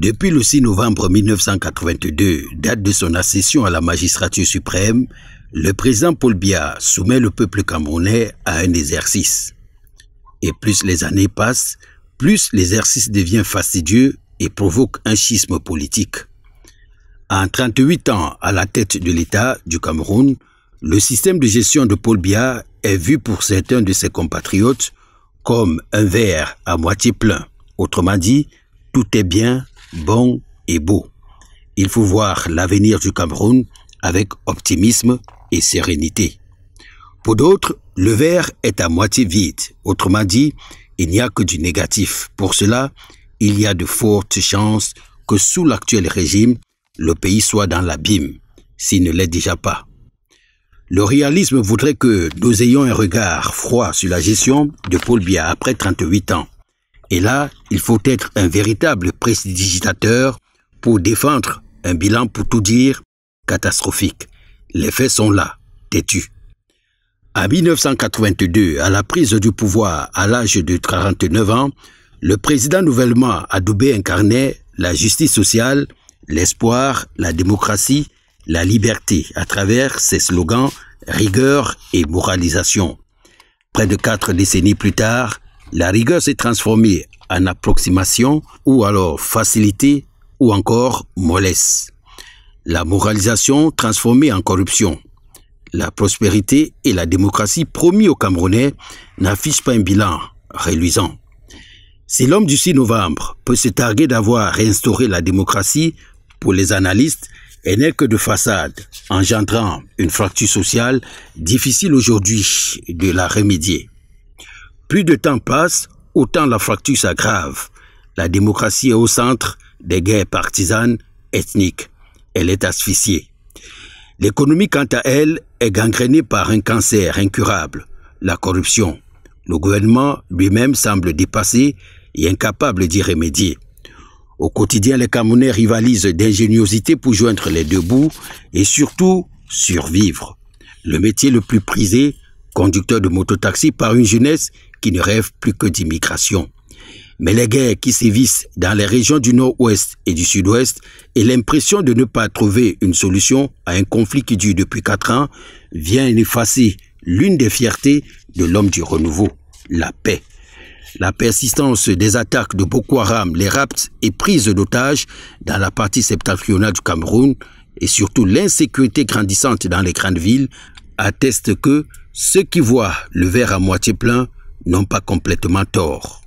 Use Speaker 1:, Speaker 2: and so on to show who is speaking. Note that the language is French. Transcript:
Speaker 1: Depuis le 6 novembre 1982, date de son accession à la magistrature suprême, le président Paul Biya soumet le peuple camerounais à un exercice. Et plus les années passent, plus l'exercice devient fastidieux et provoque un schisme politique. En 38 ans à la tête de l'État du Cameroun, le système de gestion de Paul Biya est vu pour certains de ses compatriotes comme un verre à moitié plein. Autrement dit, tout est bien, bon et beau. Il faut voir l'avenir du Cameroun avec optimisme et sérénité. Pour d'autres, le verre est à moitié vide. Autrement dit, il n'y a que du négatif. Pour cela, il y a de fortes chances que sous l'actuel régime, le pays soit dans l'abîme, s'il ne l'est déjà pas. Le réalisme voudrait que nous ayons un regard froid sur la gestion de Paul Biya après 38 ans. Et là, il faut être un véritable prestidigitateur pour défendre un bilan, pour tout dire, catastrophique. Les faits sont là, têtus. En 1982, à la prise du pouvoir à l'âge de 49 ans, le président nouvellement adoubé incarnait la justice sociale, l'espoir, la démocratie, la liberté à travers ses slogans rigueur et moralisation. Près de 4 décennies plus tard, la rigueur s'est transformée en approximation ou alors facilité ou encore mollesse. La moralisation transformée en corruption. La prospérité et la démocratie promis aux Camerounais n'affichent pas un bilan reluisant. Si l'homme du 6 novembre peut se targuer d'avoir réinstauré la démocratie, pour les analystes, elle n'est que de façade, engendrant une fracture sociale difficile aujourd'hui de la remédier. Plus de temps passe, autant la fracture s'aggrave. La démocratie est au centre des guerres partisanes, ethniques. Elle est asphyxiée. L'économie, quant à elle, est gangrénée par un cancer incurable, la corruption. Le gouvernement lui-même semble dépassé et incapable d'y remédier. Au quotidien, les Camerounais rivalisent d'ingéniosité pour joindre les deux bouts et surtout survivre. Le métier le plus prisé, conducteur de mototaxi par une jeunesse qui ne rêve plus que d'immigration. Mais les guerres qui sévissent dans les régions du nord-ouest et du sud-ouest et l'impression de ne pas trouver une solution à un conflit qui dure depuis 4 ans viennent effacer l'une des fiertés de l'homme du renouveau, la paix. La persistance des attaques de Boko Haram, les rapts et prises d'otages dans la partie septentrionale du Cameroun et surtout l'insécurité grandissante dans les grandes villes attestent que ceux qui voient le verre à moitié plein n'ont pas complètement tort.